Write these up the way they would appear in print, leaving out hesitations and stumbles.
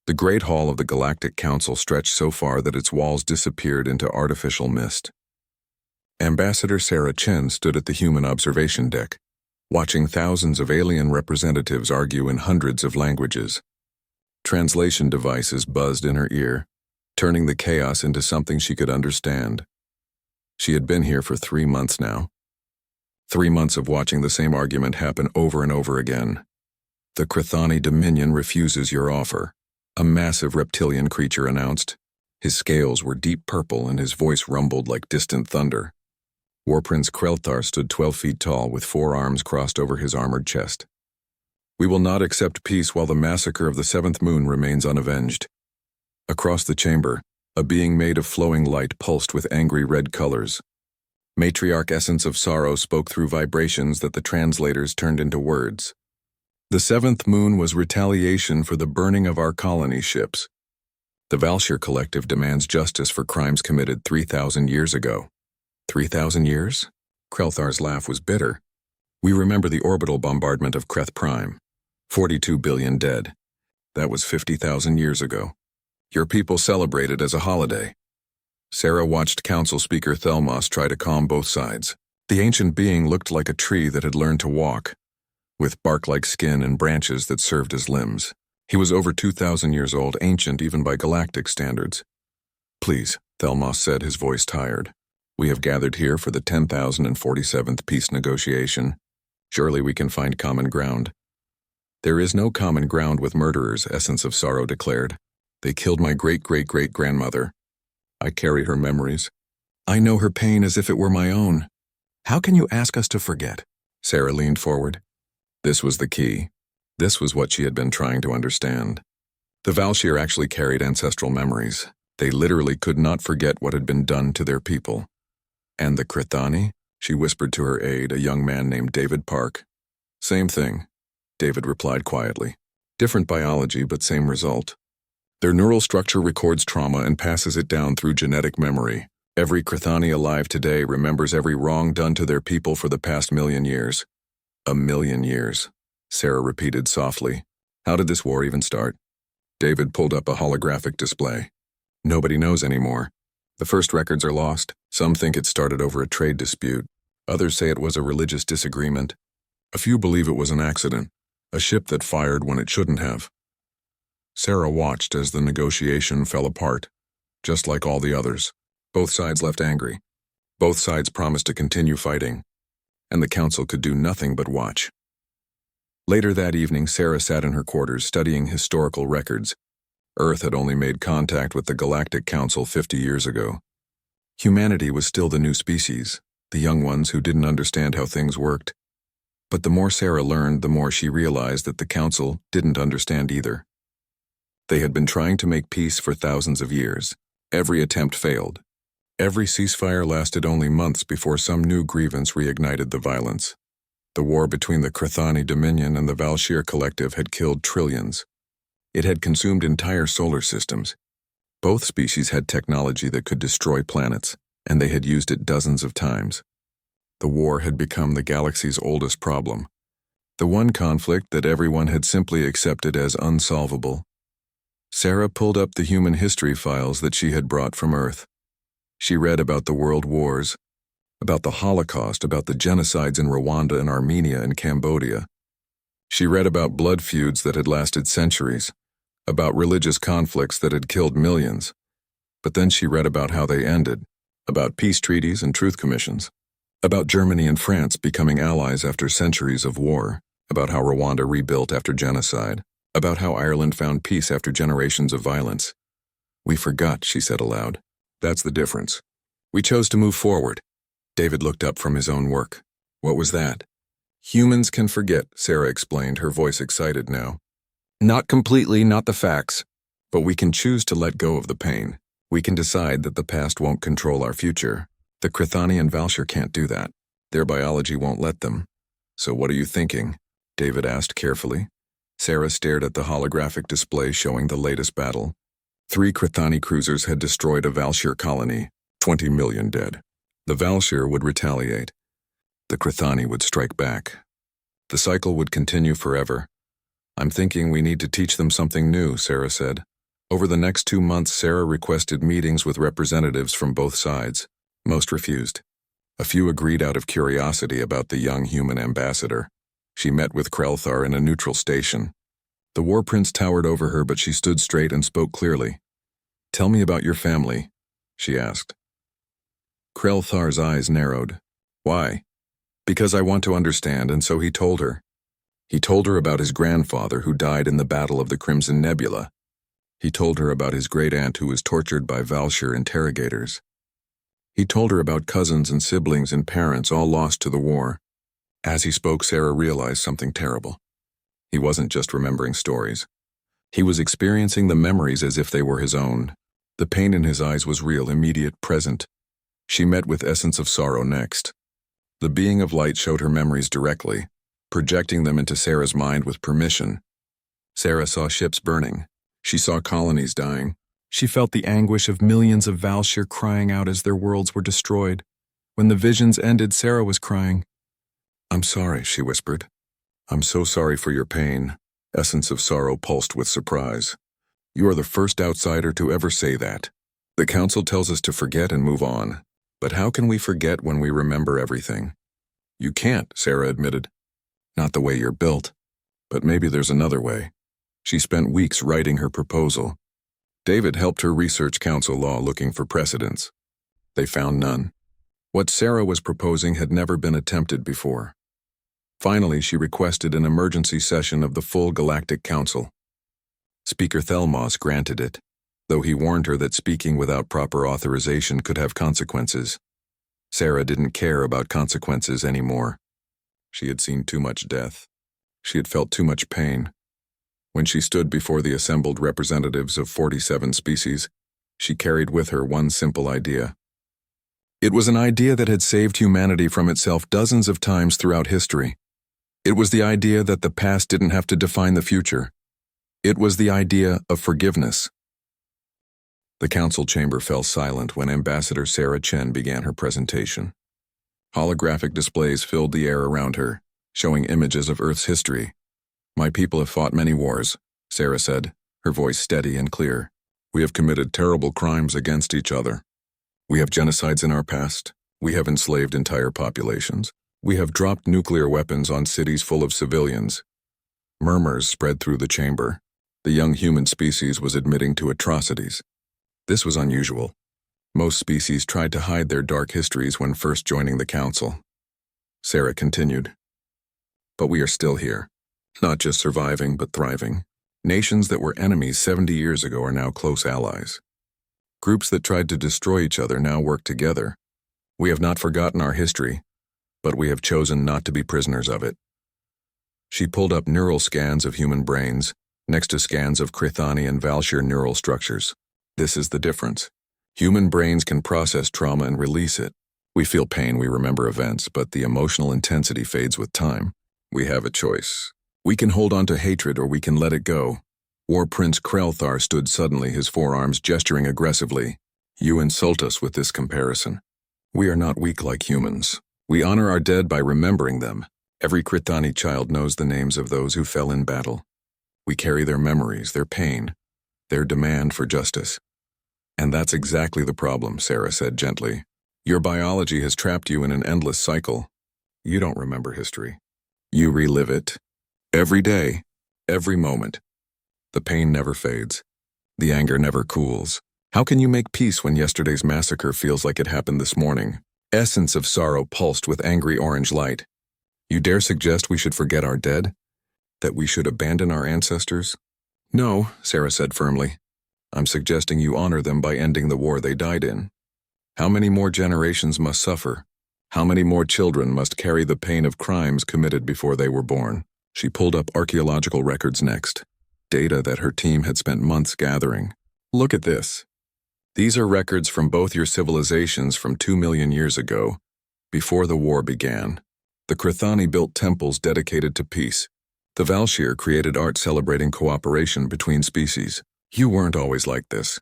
The Great Hall of the Galactic Council stretched so far that its walls disappeared into artificial mist. Ambassador Sarah Chen stood at the human observation deck, watching thousands of alien representatives argue in hundreds of languages. Translation devices buzzed in her ear, turning the chaos into something she could understand. She had been here for 3 months now. 3 months of watching the same argument happen over and over again. The Crithani Dominion refuses your offer, a massive reptilian creature announced. His scales were deep purple and his voice rumbled like distant thunder. War Prince Krelthar stood 12 feet tall with 4 arms crossed over his armored chest. We will not accept peace while the massacre of the 7th moon remains unavenged. Across the chamber, a being made of flowing light pulsed with angry red colors. Matriarch Essence of Sorrow spoke through vibrations that the translators turned into words. The 7th moon was retaliation for the burning of our colony ships. The Valshir Collective demands justice for crimes committed 3,000 years ago. 3,000 years? Krelthar's laugh was bitter. We remember the orbital bombardment of Kreth Prime. 42 billion dead. That was 50,000 years ago. Your people celebrate it as a holiday. Sarah watched Council Speaker Thelmos try to calm both sides. The ancient being looked like a tree that had learned to walk, with bark-like skin and branches that served as limbs. He was over 2,000 years old, ancient even by galactic standards. Please, Thelmos said, his voice tired. We have gathered here for the 10,047th peace negotiation. Surely we can find common ground. There is no common ground with murderers, Essence of Sorrow declared. They killed my great-great-great-grandmother. I carry her memories. I know her pain as if it were my own. How can you ask us to forget? Sarah leaned forward. This was the key. This was what she had been trying to understand. The Valshir actually carried ancestral memories. They literally could not forget what had been done to their people. And the Crithani? She whispered to her aide, a young man named David Park. Same thing, David replied quietly. Different biology, but same result. Their neural structure records trauma and passes it down through genetic memory. Every Crithani alive today remembers every wrong done to their people for the past 1,000,000 years. 1,000,000 years, Sarah repeated softly. How did this war even start? David pulled up a holographic display. Nobody knows anymore. The first records are lost. Some think it started over a trade dispute. Others say it was a religious disagreement. A few believe it was an accident, a ship that fired when it shouldn't have. Sarah watched as the negotiation fell apart, just like all the others. Both sides left angry. Both sides promised to continue fighting, and the council could do nothing but watch. Later that evening, Sarah sat in her quarters studying historical records. Earth had only made contact with the Galactic Council 50 years ago. Humanity was still the new species, the young ones who didn't understand how things worked. But the more Sarah learned, the more she realized that the Council didn't understand either. They had been trying to make peace for thousands of years. Every attempt failed. Every ceasefire lasted only months before some new grievance reignited the violence. The war between the Crithani Dominion and the Valshir Collective had killed trillions. It had consumed entire solar systems. Both species had technology that could destroy planets, and they had used it dozens of times. The war had become the galaxy's oldest problem. The one conflict that everyone had simply accepted as unsolvable. Sarah pulled up the human history files that she had brought from Earth. She read about the world wars, about the Holocaust, about the genocides in Rwanda and Armenia and Cambodia. She read about blood feuds that had lasted centuries, about religious conflicts that had killed millions. But then she read about how they ended, about peace treaties and truth commissions, about Germany and France becoming allies after centuries of war, about how Rwanda rebuilt after genocide, about how Ireland found peace after generations of violence. We forgot, she said aloud. That's the difference. We chose to move forward. David looked up from his own work. What was that? Humans can forget, Sarah explained, her voice excited now. Not completely, not the facts, but we can choose to let go of the pain. We can decide that the past won't control our future. The Crithani and Valshir can't do that. Their biology won't let them. So what are you thinking? David asked carefully. Sarah stared at the holographic display showing the latest battle. 3 Crithani cruisers had destroyed a Valshir colony, 20 million dead. The Valshir would retaliate. The Crithani would strike back. The cycle would continue forever. I'm thinking we need to teach them something new, Sarah said. Over the next 2 months, Sarah requested meetings with representatives from both sides. Most refused. A few agreed out of curiosity about the young human ambassador. She met with Krelthar in a neutral station. The war prince towered over her, but she stood straight and spoke clearly. "Tell me about your family," she asked. Krelthar's eyes narrowed. "Why?" "Because I want to understand," and so he told her. He told her about his grandfather who died in the Battle of the Crimson Nebula. He told her about his great-aunt who was tortured by Valshir interrogators. He told her about cousins and siblings and parents all lost to the war. As he spoke, Sarah realized something terrible. He wasn't just remembering stories. He was experiencing the memories as if they were his own. The pain in his eyes was real, immediate, present. She met with Essence of Sorrow next. The being of light showed her memories directly, projecting them into Sarah's mind with permission. Sarah saw ships burning. She saw colonies dying. She felt the anguish of millions of Valshir crying out as their worlds were destroyed. When the visions ended, Sarah was crying. "I'm sorry," she whispered. "I'm so sorry for your pain." Essence of Sorrow pulsed with surprise. "You are the first outsider to ever say that. The council tells us to forget and move on. But how can we forget when we remember everything?" "You can't," Sarah admitted. "Not the way you're built. But maybe there's another way." She spent weeks writing her proposal. David helped her research council law looking for precedents. They found none. What Sarah was proposing had never been attempted before. Finally, she requested an emergency session of the full Galactic Council. Speaker Thelmos granted it, though he warned her that speaking without proper authorization could have consequences. Sarah didn't care about consequences anymore. She had seen too much death. She had felt too much pain. When she stood before the assembled representatives of 47 species, she carried with her one simple idea. It was an idea that had saved humanity from itself dozens of times throughout history. It was the idea that the past didn't have to define the future. It was the idea of forgiveness. The council chamber fell silent when Ambassador Sarah Chen began her presentation. Holographic displays filled the air around her, showing images of Earth's history. "My people have fought many wars," Sarah said, her voice steady and clear. "We have committed terrible crimes against each other. We have genocides in our past. We have enslaved entire populations. We have dropped nuclear weapons on cities full of civilians." Murmurs spread through the chamber. The young human species was admitting to atrocities. This was unusual. Most species tried to hide their dark histories when first joining the council. Sarah continued. "But we are still here. Not just surviving, but thriving. Nations that were enemies 70 years ago are now close allies. Groups that tried to destroy each other now work together. We have not forgotten our history, but we have chosen not to be prisoners of it." She pulled up neural scans of human brains, next to scans of Krithani and Valshir neural structures. This is the difference. Human brains can process trauma and release it. We feel pain, we remember events, but the emotional intensity fades with time. We have a choice. We can hold on to hatred or we can let it go. War Prince Krelthar stood suddenly, his forearms gesturing aggressively. "You insult us with this comparison. We are not weak like humans. We honor our dead by remembering them. Every Krithani child knows the names of those who fell in battle. We carry their memories, their pain, their demand for justice." "And that's exactly the problem," Sarah said gently. "Your biology has trapped you in an endless cycle. You don't remember history. You relive it. Every day, every moment. The pain never fades. The anger never cools. How can you make peace when yesterday's massacre feels like it happened this morning?" Essence of Sorrow pulsed with angry orange light. "You dare suggest we should forget our dead? That we should abandon our ancestors?" "No," Sarah said firmly. "I'm suggesting you honor them by ending the war they died in. How many more generations must suffer? How many more children must carry the pain of crimes committed before they were born?" She pulled up archaeological records next, data that her team had spent months gathering. "Look at this. These are records from both your civilizations from 2 million years ago, before the war began. The Krithani built temples dedicated to peace. The Valshir created art celebrating cooperation between species. You weren't always like this."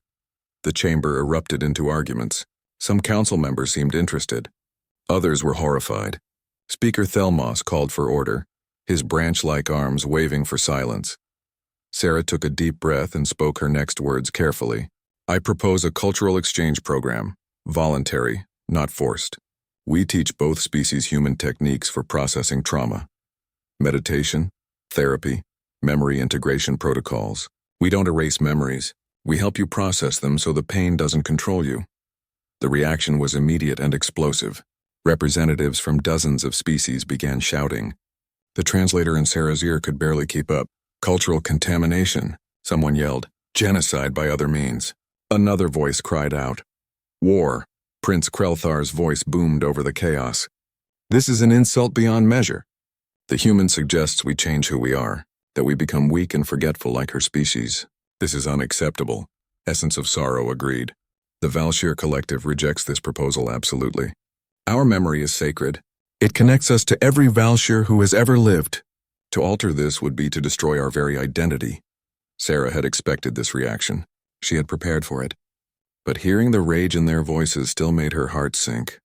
The chamber erupted into arguments. Some council members seemed interested. Others were horrified. Speaker Thelmos called for order, his branch-like arms waving for silence. Sarah took a deep breath and spoke her next words carefully. I propose a cultural exchange program, voluntary, not forced. We teach both species human techniques for processing trauma. Meditation, therapy, memory integration protocols. We don't erase memories. We help you process them so the pain doesn't control you. The reaction was immediate and explosive. Representatives from dozens of species began shouting. The translator in Sarah's ear could barely keep up. Cultural contamination, someone yelled. Genocide by other means. Another voice cried out. War. Prince Krelthar's voice boomed over the chaos. This is an insult beyond measure. The human suggests we change who we are, that we become weak and forgetful like her species. This is unacceptable. Essence of Sorrow agreed. The Valshir Collective rejects this proposal absolutely. Our memory is sacred. It connects us to every Valshir who has ever lived. To alter this would be to destroy our very identity. Sarah had expected this reaction. She had prepared for it. But hearing the rage in their voices still made her heart sink.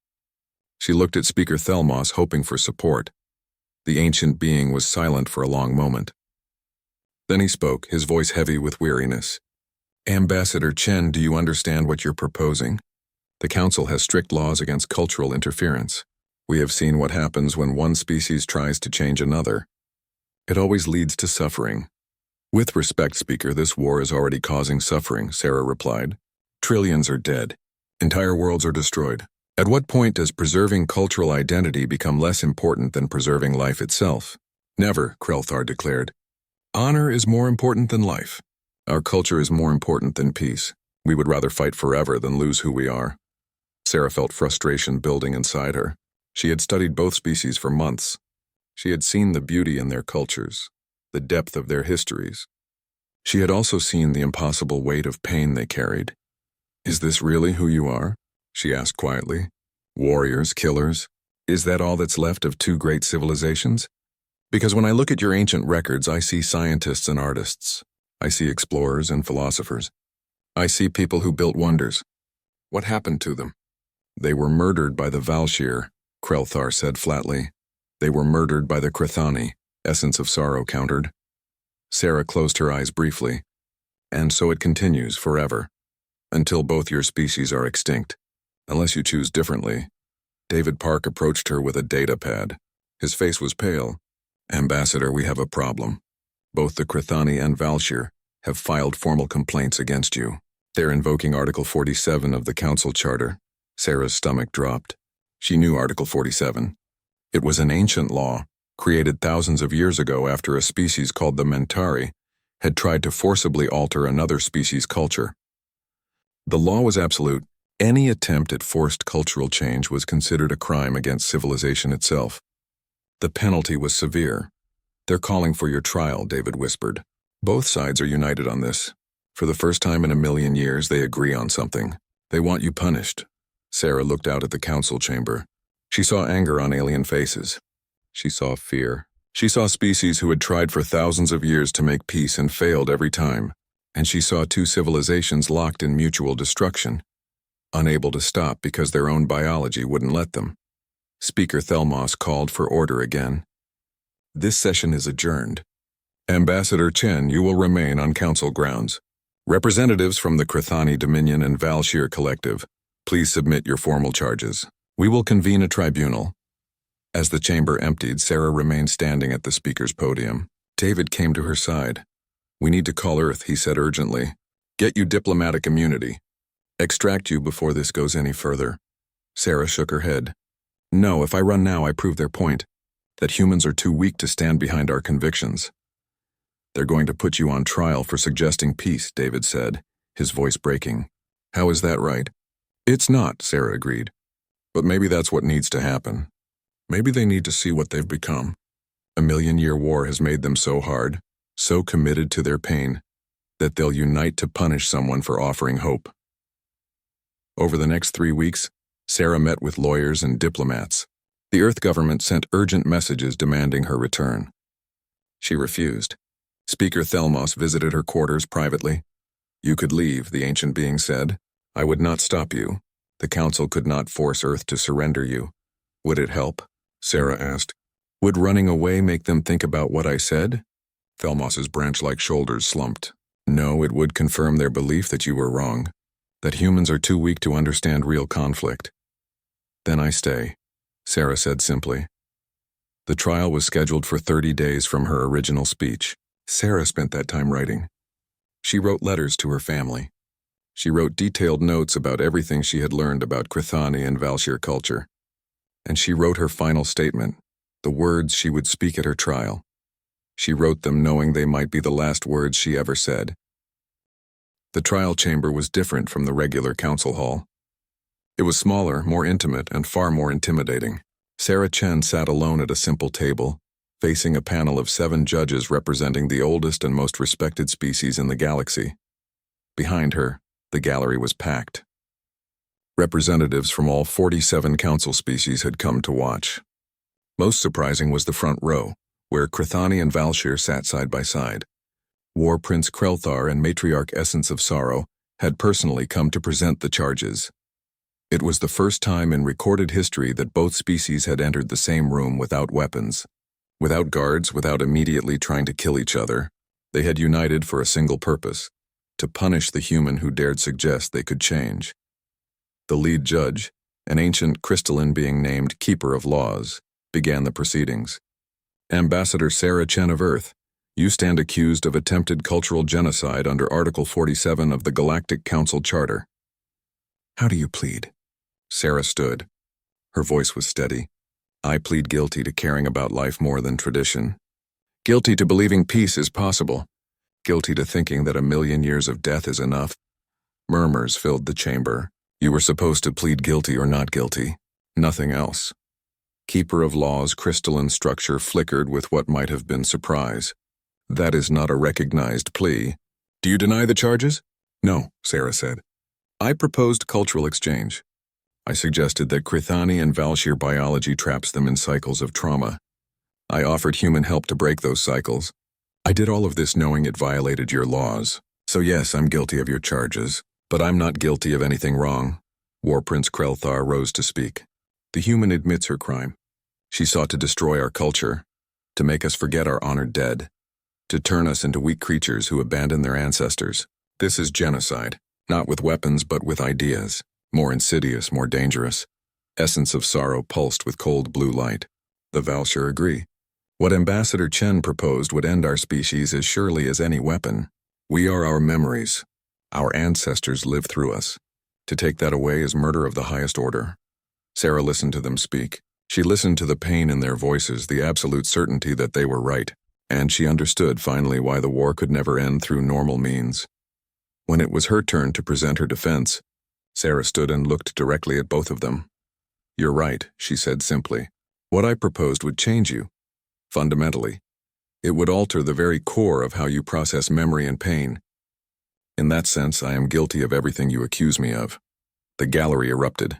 She looked at Speaker Thelmos, hoping for support. The ancient being was silent for a long moment. Then he spoke, his voice heavy with weariness. Ambassador Chen, do you understand what you're proposing? The Council has strict laws against cultural interference. We have seen what happens when one species tries to change another. It always leads to suffering. With respect, Speaker, this war is already causing suffering, Sarah replied. Trillions are dead. Entire worlds are destroyed. At what point does preserving cultural identity become less important than preserving life itself? Never, Krelthar declared. Honor is more important than life. Our culture is more important than peace. We would rather fight forever than lose who we are. Sarah felt frustration building inside her. She had studied both species for months. She had seen the beauty in their cultures, the depth of their histories. She had also seen the impossible weight of pain they carried. Is this really who you are? She asked quietly. Warriors, killers, is that all that's left of two great civilizations? Because when I look at your ancient records, I see scientists and artists. I see explorers and philosophers. I see people who built wonders. What happened to them? They were murdered by the Valshir, Krelthar said flatly. They were murdered by the Krithani, Essence of Sorrow countered. Sarah closed her eyes briefly. And so it continues forever. Until both your species are extinct. Unless you choose differently. David Park approached her with a data pad. His face was pale. Ambassador, we have a problem. Both the Krithani and Valshir have filed formal complaints against you. They're invoking Article 47 of the Council Charter. Sarah's stomach dropped. She knew Article 47. It was an ancient law, created thousands of years ago after a species called the Mentari had tried to forcibly alter another species' culture. The law was absolute. Any attempt at forced cultural change was considered a crime against civilization itself. The penalty was severe. They're calling for your trial, David whispered. Both sides are united on this. For the first time in a million years, they agree on something. They want you punished. Sarah looked out at the council chamber. She saw anger on alien faces. She saw fear. She saw species who had tried for thousands of years to make peace and failed every time. And she saw two civilizations locked in mutual destruction, unable to stop because their own biology wouldn't let them. Speaker Thelmos called for order again. This session is adjourned. Ambassador Chen, you will remain on council grounds. Representatives from the Krithani Dominion and Valshir Collective, please submit your formal charges. We will convene a tribunal. As the chamber emptied, Sarah remained standing at the speaker's podium. David came to her side. We need to call Earth, he said urgently. Get you diplomatic immunity. Extract you before this goes any further. Sarah shook her head. No, if I run now, I prove their point, that humans are too weak to stand behind our convictions. They're going to put you on trial for suggesting peace, David said, his voice breaking. How is that right? It's not, Sarah agreed. But maybe that's what needs to happen. Maybe they need to see what they've become. A million-year war has made them so hard, so committed to their pain, that they'll unite to punish someone for offering hope. Over the next 3 weeks, Sarah met with lawyers and diplomats. The Earth government sent urgent messages demanding her return. She refused. Speaker Thelmos visited her quarters privately. You could leave, the ancient being said. I would not stop you. The council could not force Earth to surrender you. Would it help? Sarah asked. Would running away make them think about what I said? Thelmos's branch-like shoulders slumped. No, it would confirm their belief that you were wrong, that humans are too weak to understand real conflict. Then I stay, Sarah said simply. The trial was scheduled for 30 days from her original speech. Sarah spent that time writing. She wrote letters to her family. She wrote detailed notes about everything she had learned about Crithani and Valshir culture. And she wrote her final statement, the words she would speak at her trial. She wrote them knowing they might be the last words she ever said. The trial chamber was different from the regular council hall. It was smaller, more intimate, and far more intimidating. Sarah Chen sat alone at a simple table, facing a panel of 7 judges representing the oldest and most respected species in the galaxy. Behind her, the gallery was packed. Representatives from all 47 council species had come to watch. Most surprising was the front row, where Crithani and Valshir sat side by side. War Prince Krelthar and Matriarch Essence of Sorrow had personally come to present the charges. It was the first time in recorded history that both species had entered the same room without weapons. Without guards, without immediately trying to kill each other, they had united for a single purpose: to punish the human who dared suggest they could change. The lead judge, an ancient crystalline being named Keeper of Laws, began the proceedings. Ambassador Sarah Chen of Earth, you stand accused of attempted cultural genocide under Article 47 of the Galactic Council Charter. How do you plead? Sarah stood. Her voice was steady. I plead guilty to caring about life more than tradition. Guilty to believing peace is possible. Guilty to thinking that 1,000,000 years of death is enough. Murmurs filled the chamber. You were supposed to plead guilty or not guilty. Nothing else. Keeper of Law's crystalline structure flickered with what might have been surprise. That is not a recognized plea. Do you deny the charges? No, Sarah said. I proposed cultural exchange. I suggested that Crithani and Valshir biology traps them in cycles of trauma. I offered human help to break those cycles. I did all of this knowing it violated your laws. So yes, I'm guilty of your charges, but I'm not guilty of anything wrong. War Prince Krelthar rose to speak. The human admits her crime. She sought to destroy our culture, to make us forget our honored dead, to turn us into weak creatures who abandon their ancestors. This is genocide, not with weapons but with ideas. More insidious, more dangerous. Essence of Sorrow pulsed with cold blue light. The Valshir agree. What Ambassador Chen proposed would end our species as surely as any weapon. We are our memories. Our ancestors live through us. To take that away is murder of the highest order. Sarah listened to them speak. She listened to the pain in their voices, the absolute certainty that they were right. And she understood finally why the war could never end through normal means. When it was her turn to present her defense, Sarah stood and looked directly at both of them. You're right, she said simply. What I proposed would change you. Fundamentally. It would alter the very core of how you process memory and pain. In that sense, I am guilty of everything you accuse me of. The gallery erupted.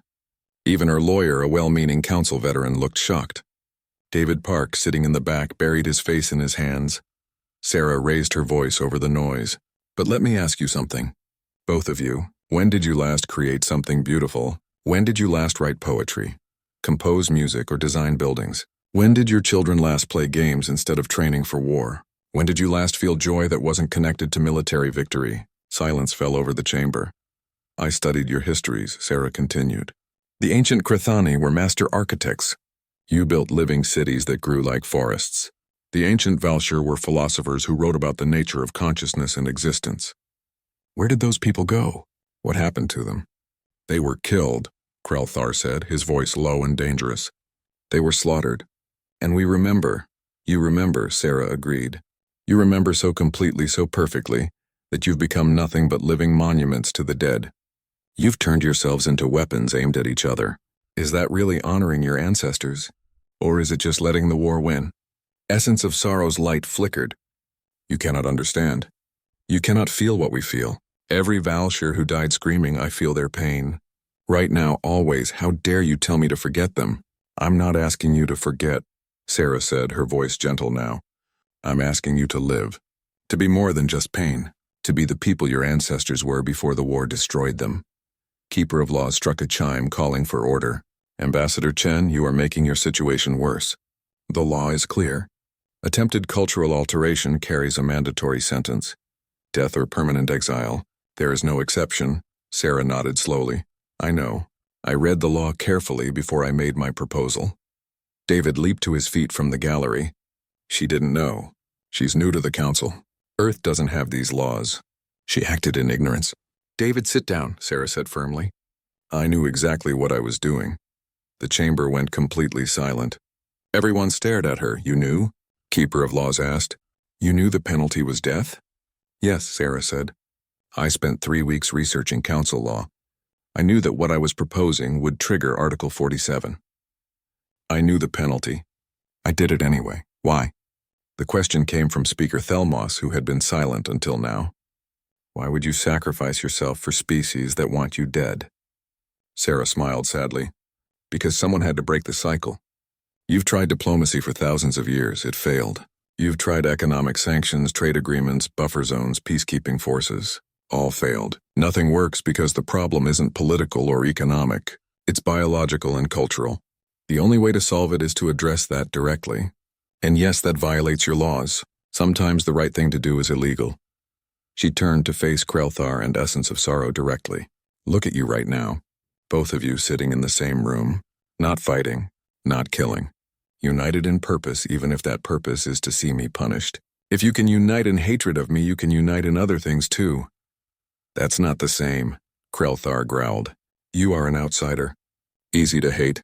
Even her lawyer, a well-meaning council veteran, looked shocked. David Park, sitting in the back, buried his face in his hands. Sarah raised her voice over the noise. But let me ask you something. Both of you. When did you last create something beautiful? When did you last write poetry, compose music, or design buildings? When did your children last play games instead of training for war? When did you last feel joy that wasn't connected to military victory? Silence fell over the chamber. I studied your histories, Sarah continued. The ancient Crithani were master architects. You built living cities that grew like forests. The ancient Valshir were philosophers who wrote about the nature of consciousness and existence. Where did those people go? What happened to them? They were killed, Krelthar said, his voice low and dangerous. They were slaughtered. And we remember. You remember, Sarah agreed. You remember so completely, so perfectly, that you've become nothing but living monuments to the dead. You've turned yourselves into weapons aimed at each other. Is that really honoring your ancestors? Or is it just letting the war win? Essence of Sorrow's light flickered. You cannot understand. You cannot feel what we feel. Every Valshir who died screaming, I feel their pain. Right now, always, how dare you tell me to forget them? I'm not asking you to forget, Sarah said, her voice gentle now. I'm asking you to live. To be more than just pain. To be the people your ancestors were before the war destroyed them. Keeper of Laws struck a chime, calling for order. Ambassador Chen, you are making your situation worse. The law is clear. Attempted cultural alteration carries a mandatory sentence. Death or permanent exile. There is no exception. Sarah nodded slowly. I know. I read the law carefully before I made my proposal. David leaped to his feet from the gallery. She didn't know. She's new to the council. Earth doesn't have these laws. She acted in ignorance. David, sit down, Sarah said firmly. I knew exactly what I was doing. The chamber went completely silent. Everyone stared at her. You knew? Keeper of Laws asked. You knew the penalty was death? Yes, Sarah said. I spent 3 weeks researching council law. I knew that what I was proposing would trigger Article 47. I knew the penalty. I did it anyway. Why? The question came from Speaker Thelmos, who had been silent until now. Why would you sacrifice yourself for species that want you dead? Sarah smiled sadly. Because someone had to break the cycle. You've tried diplomacy for thousands of years. It failed. You've tried economic sanctions, trade agreements, buffer zones, peacekeeping forces. All failed. Nothing works because the problem isn't political or economic. It's biological and cultural. The only way to solve it is to address that directly. And yes, that violates your laws. Sometimes the right thing to do is illegal. She turned to face Krelthar and Essence of Sorrow directly. Look at you right now. Both of you sitting in the same room. Not fighting. Not killing. United in purpose, even if that purpose is to see me punished. If you can unite in hatred of me, you can unite in other things too. That's not the same, Krelthar growled. You are an outsider. Easy to hate.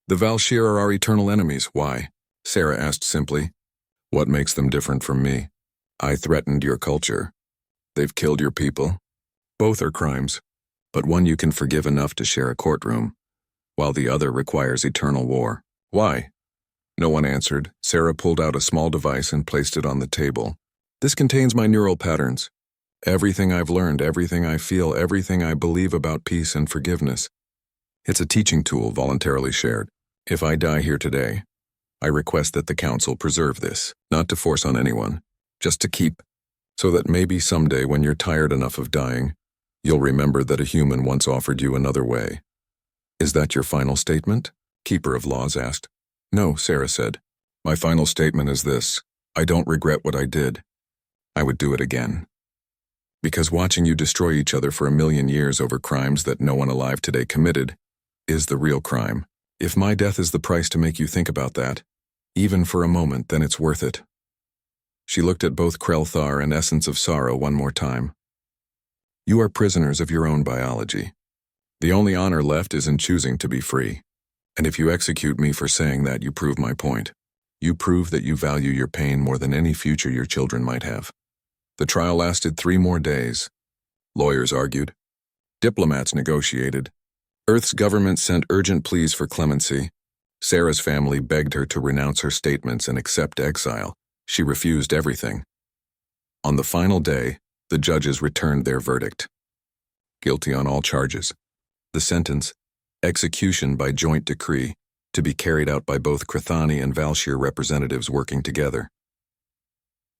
The Valshir are our eternal enemies. Why? Sarah asked simply. What makes them different from me? I threatened your culture. They've killed your people. Both are crimes, but one you can forgive enough to share a courtroom, while the other requires eternal war. Why? No one answered. Sarah pulled out a small device and placed it on the table. This contains my neural patterns. Everything I've learned, everything I feel, everything I believe about peace and forgiveness. It's a teaching tool voluntarily shared. If I die here today, I request that the council preserve this, not to force on anyone, just to keep, so that maybe someday when you're tired enough of dying, you'll remember that a human once offered you another way. Is that your final statement? Keeper of Laws asked. No, Sarah said. My final statement is this. I don't regret what I did. I would do it again. Because watching you destroy each other for 1,000,000 years over crimes that no one alive today committed is the real crime. If my death is the price to make you think about that, even for a moment, then it's worth it. She looked at both Krelthar and Essence of Sorrow one more time. You are prisoners of your own biology. The only honor left is in choosing to be free. And if you execute me for saying that, you prove my point. You prove that you value your pain more than any future your children might have. The trial lasted 3 more days. Lawyers argued. Diplomats negotiated. Earth's government sent urgent pleas for clemency. Sarah's family begged her to renounce her statements and accept exile. She refused everything. On the final day, the judges returned their verdict. Guilty on all charges. The sentence, execution by joint decree, to be carried out by both Krathani and Valshir representatives working together.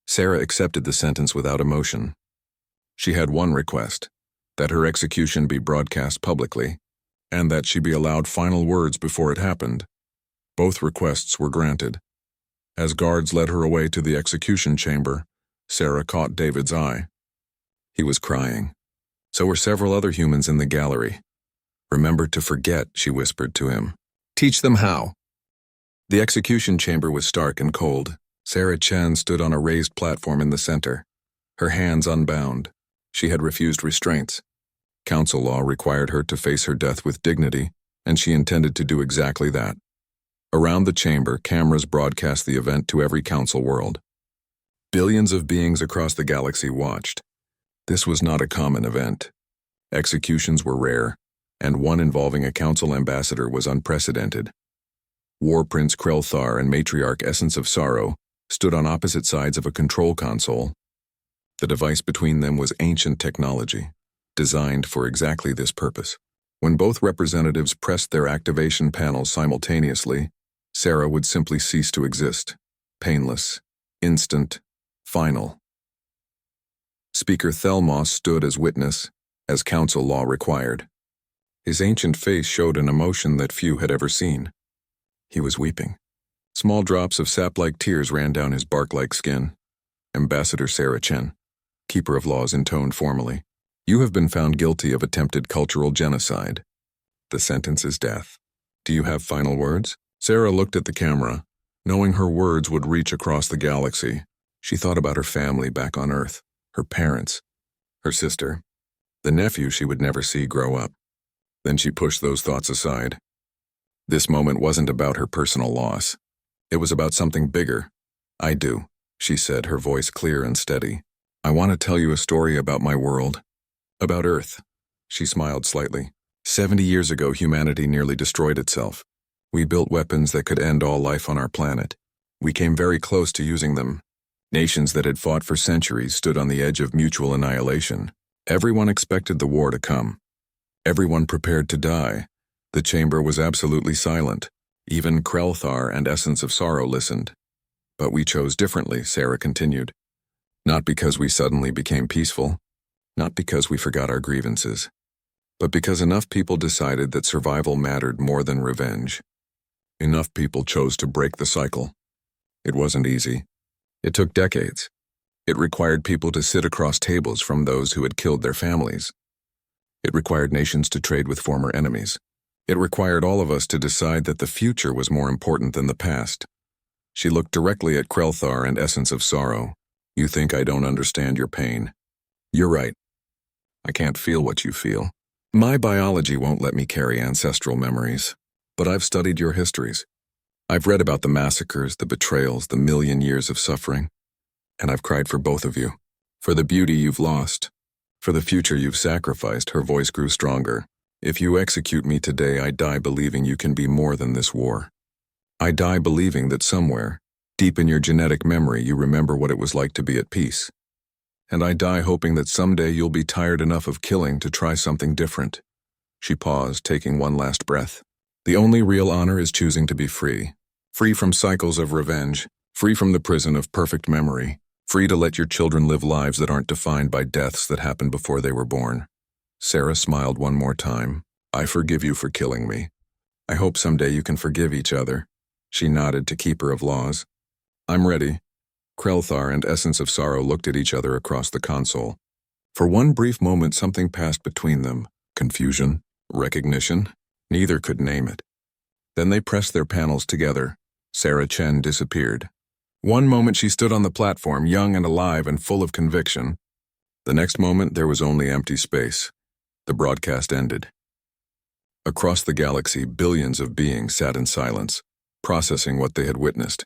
Sarah accepted the sentence without emotion. She had one request, that her execution be broadcast publicly, and that she be allowed final words before it happened. Both requests were granted. As guards led her away to the execution chamber, Sarah caught David's eye. He was crying. So were several other humans in the gallery. Remember to forget, she whispered to him. Teach them how. The execution chamber was stark and cold. Sarah Chen stood on a raised platform in the center, her hands unbound. She had refused restraints. Council law required her to face her death with dignity, and she intended to do exactly that. Around the chamber, cameras broadcast the event to every council world. Billions of beings across the galaxy watched. This was not a common event. Executions were rare, and one involving a council ambassador was unprecedented. War Prince Krelthar and Matriarch Essence of Sorrow stood on opposite sides of a control console. The device between them was ancient technology, designed for exactly this purpose. When both representatives pressed their activation panels simultaneously, Sarah would simply cease to exist. Painless, instant, final. Speaker Thelmos stood as witness, as council law required. His ancient face showed an emotion that few had ever seen. He was weeping. Small drops of sap-like tears ran down his bark-like skin. Ambassador Sarah Chen, Keeper of Laws, intoned formally. You have been found guilty of attempted cultural genocide. The sentence is death. Do you have final words? Sarah looked at the camera, knowing her words would reach across the galaxy. She thought about her family back on Earth, her parents, her sister, the nephew she would never see grow up. Then she pushed those thoughts aside. This moment wasn't about her personal loss. It was about something bigger. I do, she said, her voice clear and steady. I want to tell you a story about my world. About Earth. She smiled slightly. 70 years ago, humanity nearly destroyed itself. We built weapons that could end all life on our planet. We came very close to using them. Nations that had fought for centuries stood on the edge of mutual annihilation. Everyone expected the war to come. Everyone prepared to die. The chamber was absolutely silent. Even Krelthar and Essence of Sorrow listened. But we chose differently, Sarah continued. Not because we suddenly became peaceful. Not because we forgot our grievances. But because enough people decided that survival mattered more than revenge. Enough people chose to break the cycle. It wasn't easy. It took decades. It required people to sit across tables from those who had killed their families. It required nations to trade with former enemies. It required all of us to decide that the future was more important than the past. She looked directly at Krelthar and Essence of Sorrow. You think I don't understand your pain? You're right. I can't feel what you feel. My biology won't let me carry ancestral memories, but I've studied your histories. I've read about the massacres, the betrayals, the million years of suffering, and I've cried for both of you, for the beauty you've lost, for the future you've sacrificed. Her voice grew stronger. If you execute me today, I die believing you can be more than this war. I die believing that somewhere, deep in your genetic memory, you remember what it was like to be at peace. And I die hoping that someday you'll be tired enough of killing to try something different. She paused, taking one last breath. The only real honor is choosing to be free. Free from cycles of revenge, free from the prison of perfect memory, free to let your children live lives that aren't defined by deaths that happened before they were born. Sarah smiled one more time. I forgive you for killing me. I hope someday you can forgive each other. She nodded to Keeper of Laws. I'm ready. Krelthar and Essence of Sorrow looked at each other across the console. For one brief moment, something passed between them. Confusion, recognition. Neither could name it. Then they pressed their panels together. Sarah Chen disappeared. One moment she stood on the platform, young and alive and full of conviction. The next moment there was only empty space. The broadcast ended. Across the galaxy, billions of beings sat in silence, processing what they had witnessed.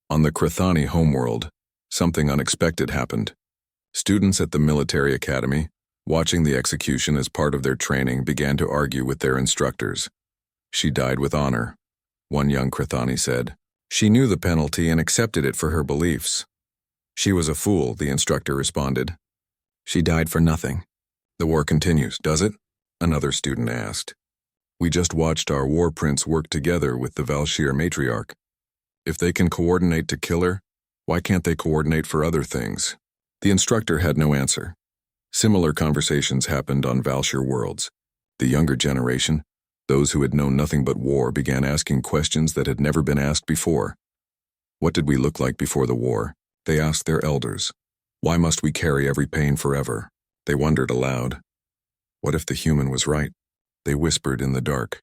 On the Krithani homeworld, something unexpected happened. Students at the military academy, watching the execution as part of their training, began to argue with their instructors. She died with honor, one young Krithani said. She knew the penalty and accepted it for her beliefs. She was a fool, the instructor responded. She died for nothing. The war continues, does it? Another student asked. We just watched our war prince work together with the Valshir matriarch. If they can coordinate to kill her, why can't they coordinate for other things? The instructor had no answer. Similar conversations happened on Valshir worlds. The younger generation, those who had known nothing but war, began asking questions that had never been asked before. What did we look like before the war? They asked their elders. Why must we carry every pain forever? They wondered aloud. What if the human was right? They whispered in the dark.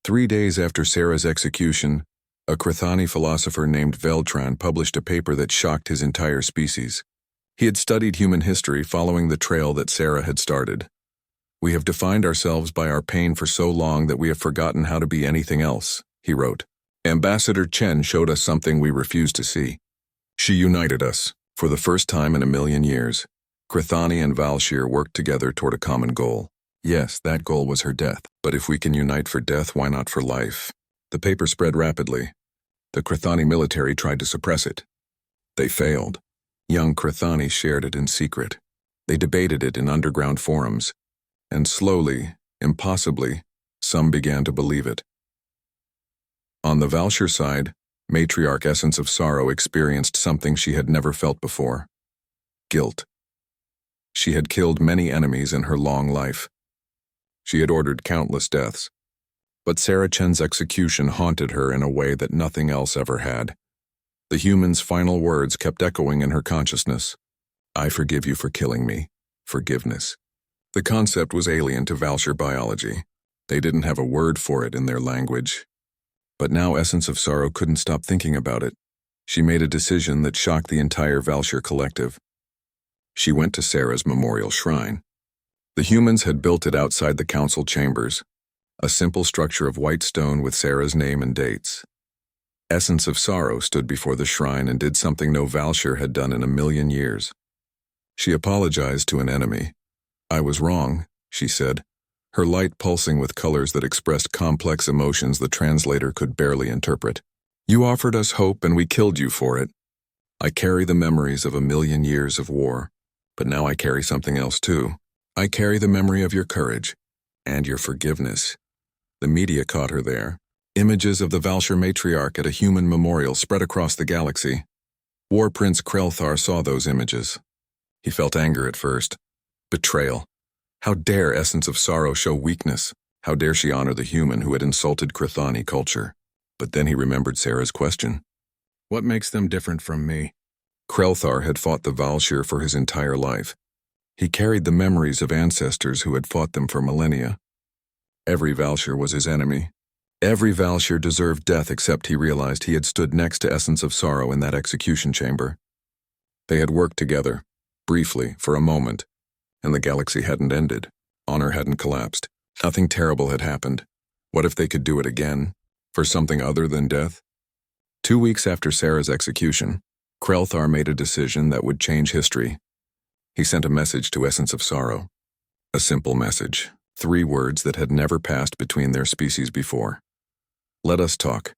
3 days after Sarah's execution, a Krithani philosopher named Veltran published a paper that shocked his entire species. He had studied human history following the trail that Sarah had started. We have defined ourselves by our pain for so long that we have forgotten how to be anything else, he wrote. Ambassador Chen showed us something we refused to see. She united us, for the first time in a million years. Krithani and Valshir worked together toward a common goal. Yes, that goal was her death. But if we can unite for death, why not for life? The paper spread rapidly. The Krithani military tried to suppress it. They failed. Young Krithani shared it in secret. They debated it in underground forums. And slowly, impossibly, some began to believe it. On the Valshir side, Matriarch Essence of Sorrow experienced something she had never felt before. Guilt. She had killed many enemies in her long life. She had ordered countless deaths. But Sarah Chen's execution haunted her in a way that nothing else ever had. The human's final words kept echoing in her consciousness. I forgive you for killing me. Forgiveness. The concept was alien to Valshar biology. They didn't have a word for it in their language. But now Essence of Sorrow couldn't stop thinking about it. She made a decision that shocked the entire Valshar collective. She went to Sarah's memorial shrine. The humans had built it outside the council chambers, a simple structure of white stone with Sarah's name and dates. Essence of Sorrow stood before the shrine and did something no Valshar had done in a million years. She apologized to an enemy. I was wrong, she said, her light pulsing with colors that expressed complex emotions the translator could barely interpret. You offered us hope and we killed you for it. I carry the memories of a million years of war, but now I carry something else too. I carry the memory of your courage and your forgiveness. The media caught her there. Images of the Valshar matriarch at a human memorial spread across the galaxy. War Prince Krelthar saw those images. He felt anger at first. Betrayal. How dare Essence of Sorrow show weakness? How dare she honor the human who had insulted Krithani culture? But then he remembered Sarah's question. What makes them different from me? Krelthar had fought the Valshar for his entire life. He carried the memories of ancestors who had fought them for millennia. Every Valshar was his enemy. Every Valshar deserved death except he realized he had stood next to Essence of Sorrow in that execution chamber. They had worked together, briefly, for a moment, and the galaxy hadn't ended. Honor hadn't collapsed. Nothing terrible had happened. What if they could do it again, for something other than death? 2 weeks after Sarah's execution, Krelthar made a decision that would change history. He sent a message to Essence of Sorrow. A simple message, 3 words that had never passed between their species before. Let us talk.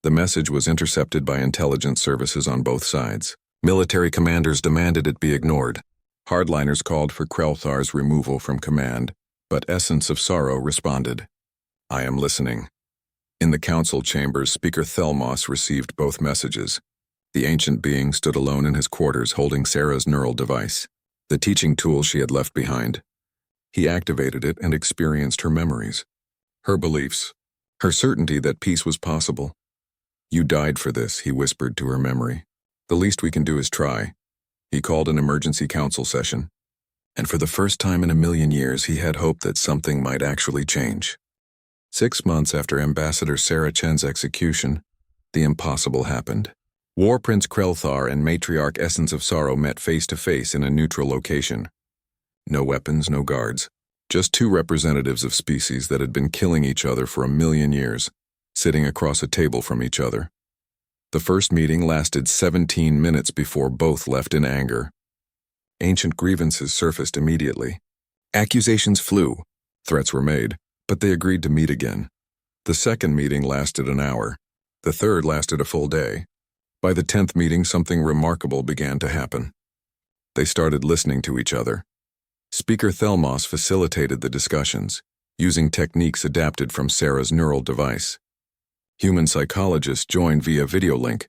The message was intercepted by intelligence services on both sides. Military commanders demanded it be ignored. Hardliners called for Krelthar's removal from command, but Essence of Sorrow responded. I am listening. In the council chambers, Speaker Thelmos received both messages. The ancient being stood alone in his quarters holding Sarah's neural device, the teaching tool she had left behind. He activated it and experienced her memories, her beliefs, her certainty that peace was possible. You died for this, he whispered to her memory. The least we can do is try. He called an emergency council session, and for the first time in a million years he had hope that something might actually change. 6 months after Ambassador Sarah Chen's execution, the impossible happened. War Prince Krelthar and Matriarch Essence of Sorrow met face to face in a neutral location. No weapons, no guards, just 2 representatives of species that had been killing each other for a million years, sitting across a table from each other. The first meeting lasted 17 minutes before both left in anger. Ancient grievances surfaced immediately. Accusations flew. Threats were made, but they agreed to meet again. The second meeting lasted an hour. The third lasted a full day. By the 10th meeting, something remarkable began to happen. They started listening to each other. Speaker Thelmos facilitated the discussions, using techniques adapted from Sarah's neural device. Human psychologists joined via video link,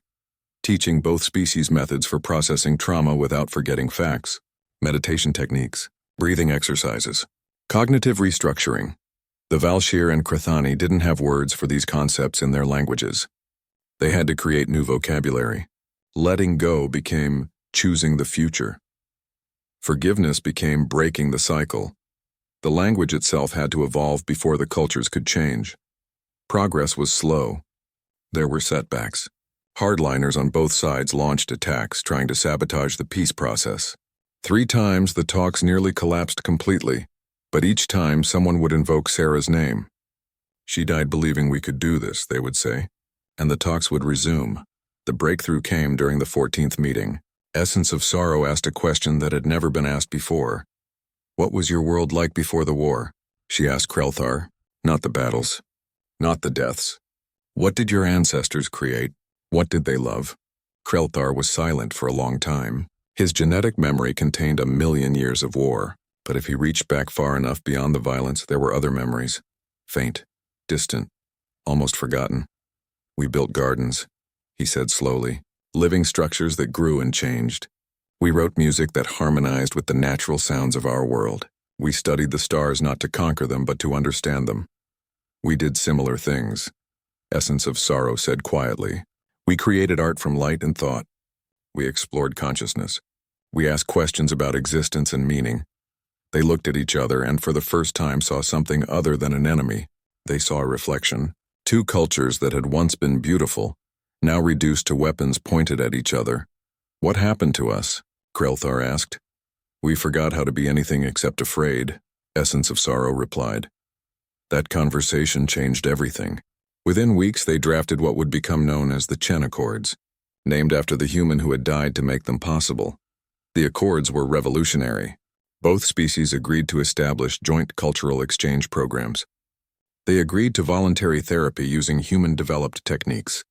teaching both species methods for processing trauma without forgetting facts, meditation techniques, breathing exercises, cognitive restructuring. The Valshar and Krithani didn't have words for these concepts in their languages. They had to create new vocabulary. Letting go became choosing the future. Forgiveness became breaking the cycle. The language itself had to evolve before the cultures could change. Progress was slow. There were setbacks. Hardliners on both sides launched attacks, trying to sabotage the peace process. 3 times the talks nearly collapsed completely, but each time someone would invoke Sarah's name. She died believing we could do this, they would say, and the talks would resume. The breakthrough came during the 14th meeting. Essence of Sorrow asked a question that had never been asked before. What was your world like before the war? She asked Krelthar. Not the battles. Not the deaths. What did your ancestors create? What did they love? Krelthar was silent for a long time. His genetic memory contained a million years of war, but if he reached back far enough beyond the violence, there were other memories. Faint, distant, almost forgotten. We built gardens, he said slowly, living structures that grew and changed. We wrote music that harmonized with the natural sounds of our world. We studied the stars not to conquer them, but to understand them. We did similar things, Essence of Sorrow said quietly. We created art from light and thought. We explored consciousness. We asked questions about existence and meaning. They looked at each other and for the first time saw something other than an enemy. They saw a reflection. Two cultures that had once been beautiful, now reduced to weapons pointed at each other. What happened to us? Krelthar asked. We forgot how to be anything except afraid, Essence of Sorrow replied. That conversation changed everything. Within weeks they drafted what would become known as the Chen Accords, named after the human who had died to make them possible. The Accords were revolutionary. Both species agreed to establish joint cultural exchange programs. They agreed to voluntary therapy using human-developed techniques.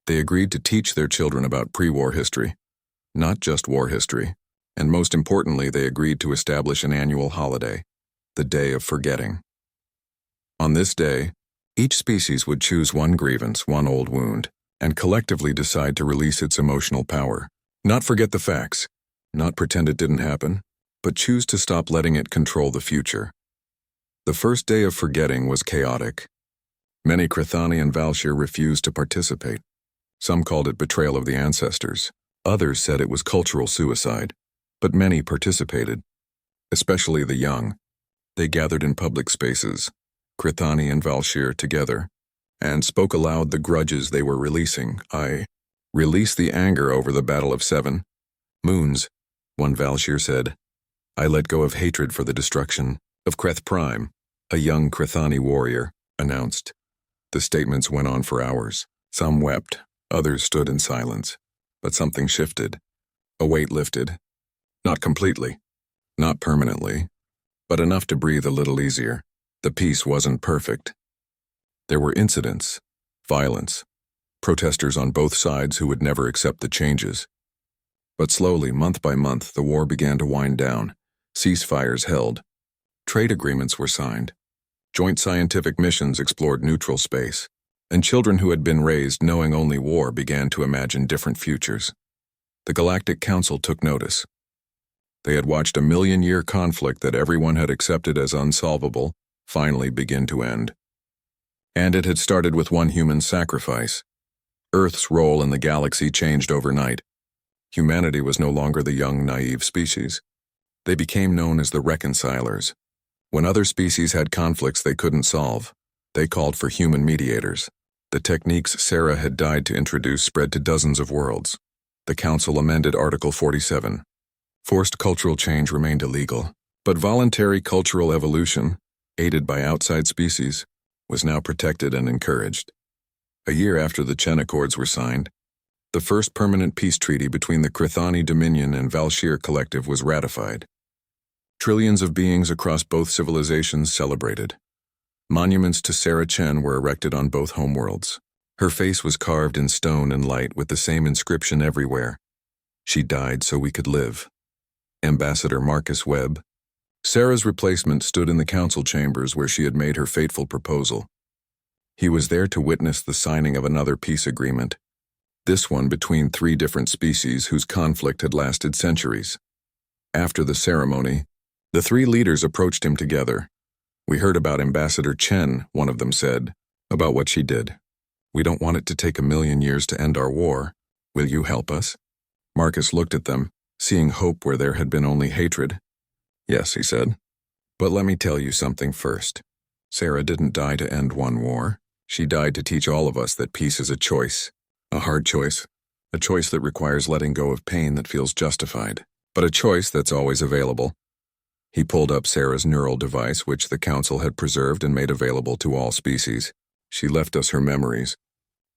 They agreed to teach their children about pre-war history, not just war history, and most importantly, they agreed to establish an annual holiday, the Day of Forgetting. On this day, each species would choose one grievance, one old wound, and collectively decide to release its emotional power. Not forget the facts, not pretend it didn't happen, but choose to stop letting it control the future. The first day of forgetting was chaotic. Many Krithani and Valshir refused to participate. Some called it betrayal of the ancestors. Others said it was cultural suicide. But many participated, especially the young. They gathered in public spaces, Krithani and Valshir together, and spoke aloud the grudges they were releasing. I released the anger over the Battle of 7 Moons, one Valshir said. I let go of hatred for the destruction of Kreth Prime, a young Krithani warrior, announced. The statements went on for hours. Some wept, others stood in silence. But something shifted. A weight lifted. Not completely, not permanently, but enough to breathe a little easier. The peace wasn't perfect. There were incidents, violence, protesters on both sides who would never accept the changes. But slowly, month by month, the war began to wind down. Ceasefires held. Trade agreements were signed. Joint scientific missions explored neutral space. And children who had been raised knowing only war began to imagine different futures. The Galactic Council took notice. They had watched a million-year conflict that everyone had accepted as unsolvable finally begin to end. And it had started with one human sacrifice. Earth's role in the galaxy changed overnight. Humanity was no longer the young, naive species. They became known as the reconcilers. When other species had conflicts they couldn't solve, they called for human mediators. The techniques Sarah had died to introduce spread to dozens of worlds. The Council amended Article 47. Forced cultural change remained illegal, but voluntary cultural evolution, aided by outside species, was now protected and encouraged. A year after the Chen Accords were signed, the first permanent peace treaty between the Krithani Dominion and Valshir Collective was ratified. Trillions of beings across both civilizations celebrated. Monuments to Sarah Chen were erected on both homeworlds. Her face was carved in stone and light with the same inscription everywhere. She died so we could live. Ambassador Marcus Webb. Sarah's replacement stood in the council chambers where she had made her fateful proposal. He was there to witness the signing of another peace agreement, this one between 3 different species whose conflict had lasted centuries. After the ceremony, the 3 leaders approached him together. We heard about Ambassador Chen, one of them said, about what she did. We don't want it to take 1,000,000 years to end our war. Will you help us? Marcus looked at them, seeing hope where there had been only hatred. Yes, he said. But let me tell you something first. Sarah didn't die to end one war. She died to teach all of us that peace is a choice. A hard choice. A choice that requires letting go of pain that feels justified. But a choice that's always available. He pulled up Sarah's neural device, which the Council had preserved and made available to all species. She left us her memories,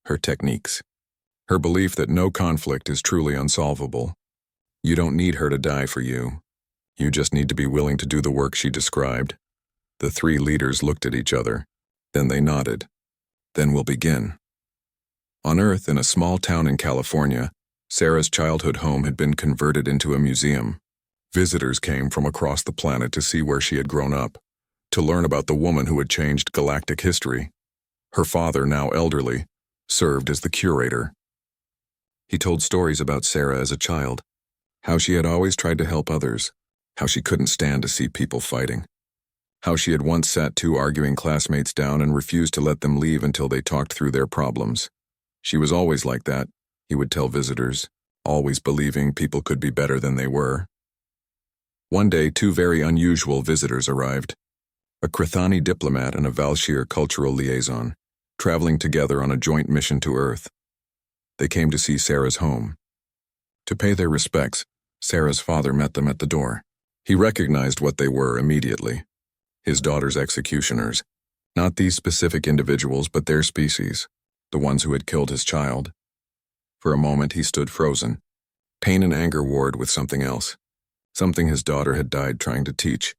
her techniques, her belief that no conflict is truly unsolvable. You don't need her to die for you. You just need to be willing to do the work she described. The 3 leaders looked at each other. Then they nodded. Then we'll begin. On Earth, in a small town in California, Sarah's childhood home had been converted into a museum. Visitors came from across the planet to see where she had grown up, to learn about the woman who had changed galactic history. Her father, now elderly, served as the curator. He told stories about Sarah as a child, how she had always tried to help others, how she couldn't stand to see people fighting. How she had once sat two arguing classmates down and refused to let them leave until they talked through their problems. She was always like that, he would tell visitors, always believing people could be better than they were. One day, two very unusual visitors arrived. A Krithani diplomat and a Valshir cultural liaison, traveling together on a joint mission to Earth. They came to see Sarah's home. To pay their respects, Sarah's father met them at the door. He recognized what they were immediately. His daughter's executioners. Not these specific individuals, but their species, the ones who had killed his child. For a moment he stood frozen. Pain and anger warred with something else. Something his daughter had died trying to teach.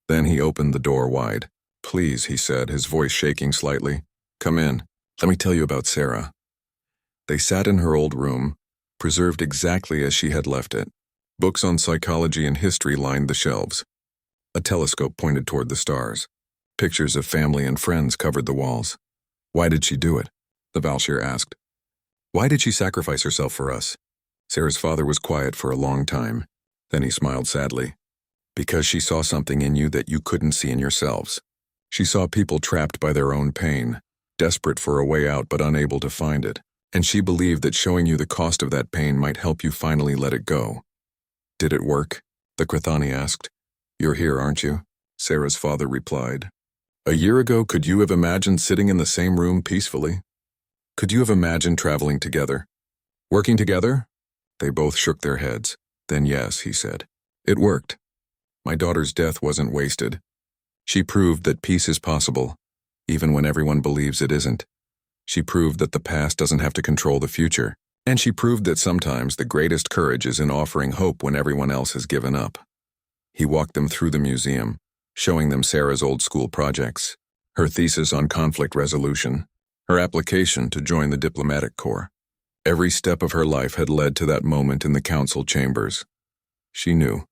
Then he opened the door wide. "Please," he said, his voice shaking slightly. "Come in. Let me tell you about Sarah." They sat in her old room, preserved exactly as she had left it. Books on psychology and history lined the shelves. A telescope pointed toward the stars. Pictures of family and friends covered the walls. "Why did she do it?" the Valshir asked. "Why did she sacrifice herself for us?" Sarah's father was quiet for a long time. Then he smiled sadly. "Because she saw something in you that you couldn't see in yourselves. She saw people trapped by their own pain, desperate for a way out but unable to find it. And she believed that showing you the cost of that pain might help you finally let it go." "Did it work?" the Krithani asked. "You're here, aren't you?" Sarah's father replied. "A year ago, could you have imagined sitting in the same room peacefully? Could you have imagined traveling together? Working together?" They both shook their heads. "Then yes," he said. "It worked. My daughter's death wasn't wasted. She proved that peace is possible, even when everyone believes it isn't. She proved that the past doesn't have to control the future. And she proved that sometimes the greatest courage is in offering hope when everyone else has given up." He walked them through the museum, showing them Sarah's old school projects, her thesis on conflict resolution, her application to join the diplomatic corps. Every step of her life had led to that moment in the council chambers. "She knew,"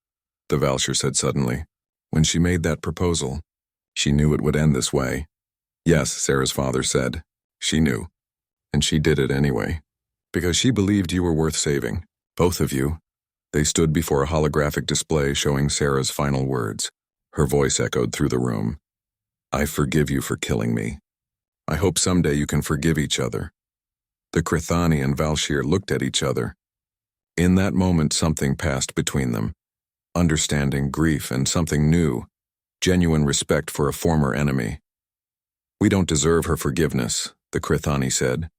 the Valshir said suddenly. "When she made that proposal, she knew it would end this way." "Yes," Sarah's father said. "She knew. And she did it anyway. Because she believed you were worth saving. Both of you." They stood before a holographic display showing Sarah's final words. Her voice echoed through the room. "I forgive you for killing me. I hope someday you can forgive each other." The Krithani and Valshir looked at each other. In that moment, something passed between them. Understanding, grief, and something new. Genuine respect for a former enemy. "We don't deserve her forgiveness," the Krithani said.